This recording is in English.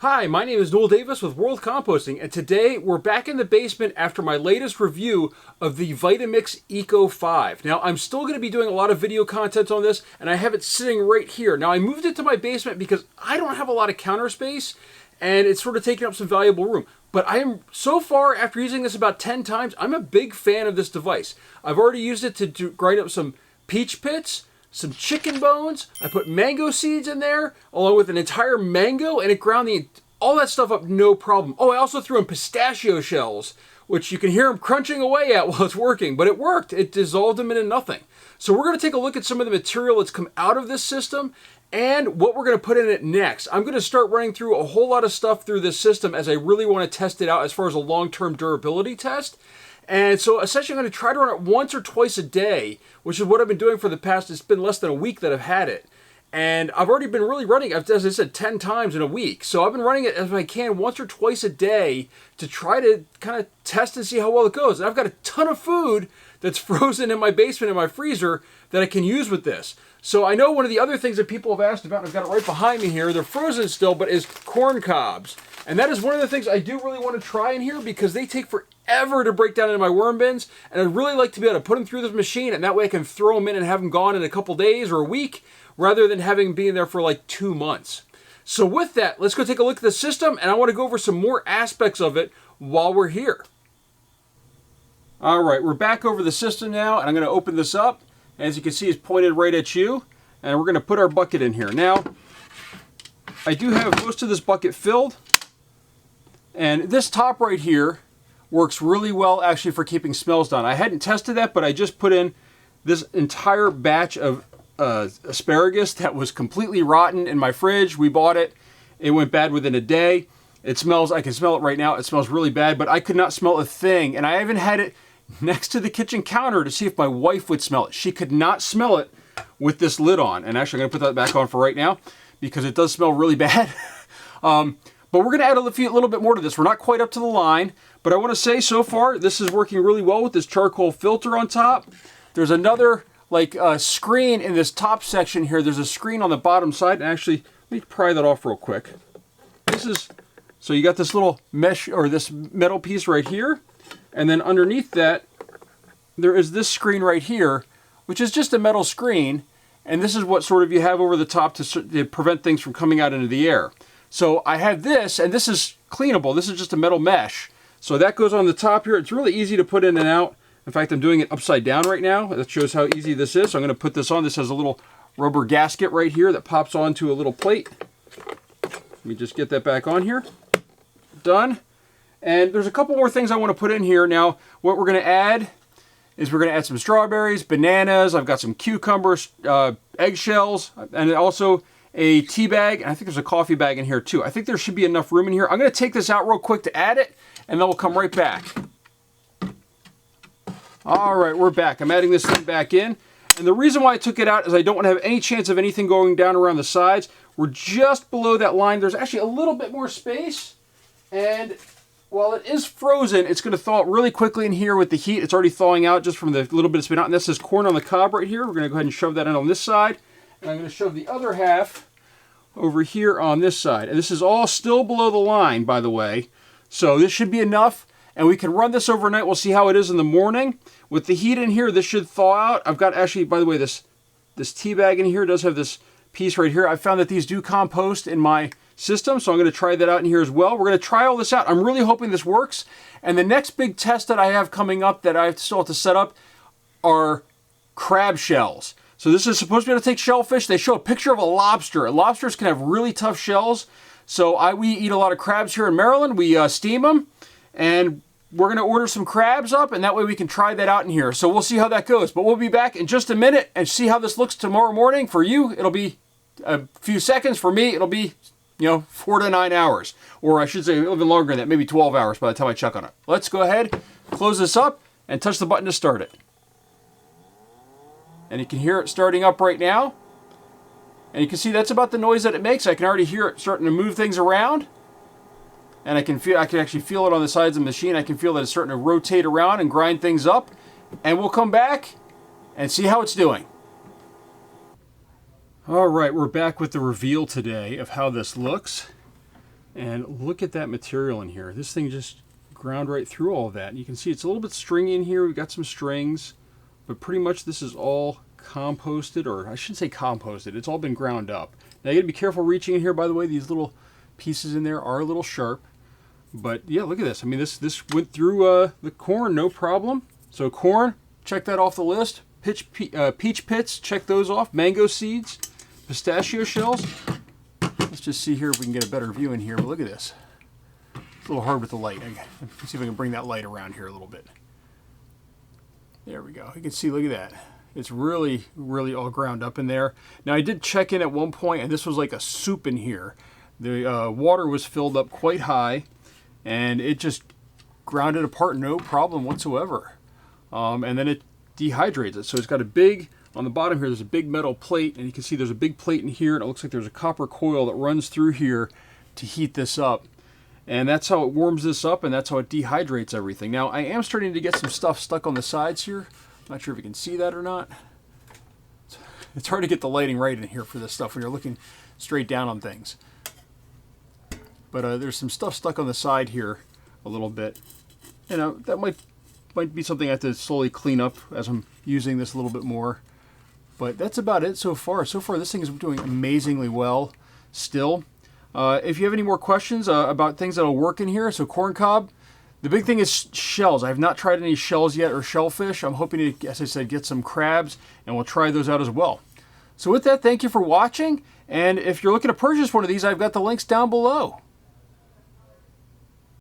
Hi, my name is Noel Davis with World Composting, and today we're back in the basement after my latest review of the Vitamix Eco 5. Now, I'm still going to be doing a lot of video content on this, and I have it sitting right here. Now, I moved it to my basement because I don't have a lot of counter space, and it's sort of taking up some valuable room. But I am, so far, after using this about 10 times, I'm a big fan of this device. I've already used it to grind up some peach pits, some chicken bones. I put mango seeds in there, along with an entire mango, and it ground all that stuff up no problem. Oh, I also threw in pistachio shells, which you can hear them crunching away at while it's working, but it worked. It dissolved them into nothing. So we're going to take a look at some of the material that's come out of this system and what we're going to put in it next. I'm going to start running through a whole lot of stuff through this system as I really want to test it out as far as a long-term durability test. And so essentially I'm going to try to run it once or twice a day, which is what I've been doing for the past, it's been less than a week that I've had it. And I've already been really running, as I said, 10 times in a week. So I've been running it as I can once or twice a day to try to kind of test and see how well it goes. And I've got a ton of food that's frozen in my basement in my freezer that I can use with this. So I know one of the other things that people have asked about, and I've got it right behind me here, they're frozen still, but is corn cobs. And that is one of the things I do really want to try in here because they take forever to break down into my worm bins. And I'd really like to be able to put them through this machine, and that way I can throw them in and have them gone in a couple days or a week, rather than having them being there for like 2 months. So with that, let's go take a look at the system, and I want to go over some more aspects of it while we're here. All right, we're back over the system now, and I'm going to open this up. As you can see, it's pointed right at you, and we're going to put our bucket in here. Now, I do have most of this bucket filled, and this top right here works really well actually for keeping smells down. I hadn't tested that, but I just put in this entire batch of asparagus that was completely rotten in my fridge. We bought it. It went bad within a day. It smells, I can smell it right now. It smells really bad, but I could not smell a thing. And I even had it next to the kitchen counter to see if my wife would smell it. She could not smell it with this lid on. And actually, I'm going to put that back on for right now because it does smell really bad. But we're going to add a little bit more to this. We're not quite up to the line, but I want to say so far, this is working really well with this charcoal filter on top. There's another screen in this top section here. There's a screen on the bottom side. And actually, let me pry that off real quick. So you got this little mesh or this metal piece right here. And then underneath that, there is this screen right here, which is just a metal screen. And this is what sort of you have over the top to prevent things from coming out into the air. So I have this, and this is cleanable. This is just a metal mesh. So that goes on the top here. It's really easy to put in and out. In fact, I'm doing it upside down right now. That shows how easy this is. So I'm going to put this on. This has a little rubber gasket right here that pops onto a little plate. Let me just get that back on here. Done. And there's a couple more things I want to put in here. Now, what we're going to add is we're going to add some strawberries, bananas. I've got some cucumbers, eggshells, and also a tea bag. And I think there's a coffee bag in here too. I think there should be enough room in here. I'm going to take this out real quick to add it, and then we'll come right back. All right, we're back. I'm adding this thing back in. And the reason why I took it out is I don't want to have any chance of anything going down around the sides. We're just below that line. There's actually a little bit more space. And while it is frozen, it's going to thaw out really quickly in here with the heat. It's already thawing out just from the little bit it's been out. And this is corn on the cob right here. We're going to go ahead and shove that in on this side. And I'm going to shove the other half over here on this side. And this is all still below the line, by the way. So this should be enough. And we can run this overnight. We'll see how it is in the morning. With the heat in here, this should thaw out. I've got actually, by the way, this tea bag in here does have this piece right here. I found that these do compost in my system, so I'm going to try that out in here as well. We're going to try all this out. I'm really hoping this works. And the next big test that I have coming up that I still have to set up are crab shells. So this is supposed to be able to take shellfish. They show a picture of a lobster. Lobsters can have really tough shells. So we eat a lot of crabs here in Maryland. We steam them, and we're going to order some crabs up, and that way we can try that out in here. So we'll see how that goes. But we'll be back in just a minute and see how this looks tomorrow morning. For you, it'll be a few seconds. For me, it'll be 4 to 9 hours. Or I should say even longer than that, maybe 12 hours by the time I check on it. Let's go ahead, close this up, and touch the button to start it. And you can hear it starting up right now. And you can see that's about the noise that it makes. I can already hear it starting to move things around. And I can actually feel it on the sides of the machine. I can feel that it's starting to rotate around and grind things up. And we'll come back and see how it's doing. All right, we're back with the reveal today of how this looks. And look at that material in here. This thing just ground right through all of that. And you can see it's a little bit stringy in here. We've got some strings, but pretty much this is all composted, or I shouldn't say composted. It's all been ground up. Now you gotta be careful reaching in here, by the way. These little pieces in there are a little sharp. But yeah, look at this. I mean, this went through the corn, no problem. So corn, check that off the list. Peach pits, check those off. Mango seeds, pistachio shells. Let's just see here if we can get a better view in here. But look at this. It's a little hard with the light. Let's see if I can bring that light around here a little bit. There we go. You can see, look at that. It's really, really all ground up in there. Now I did check in at one point, and this was like a soup in here. The water was filled up quite high, and it just ground it apart, no problem whatsoever. And then it dehydrates it. So it's got a big, on the bottom here, there's a big metal plate, and you can see there's a big plate in here, and it looks like there's a copper coil that runs through here to heat this up. And that's how it warms this up, and that's how it dehydrates everything. Now, I am starting to get some stuff stuck on the sides here. I'm not sure if you can see that or not. It's hard to get the lighting right in here for this stuff when you're looking straight down on things. But there's some stuff stuck on the side here a little bit. You know, that might be something I have to slowly clean up as I'm using this a little bit more. But that's about it so far. So far, this thing is doing amazingly well still. If you have any more questions about things that'll work in here, so corn cob, the big thing is shells. I have not tried any shells yet or shellfish. I'm hoping to, as I said, get some crabs, and we'll try those out as well. So with that, thank you for watching. And if you're looking to purchase one of these, I've got the links down below.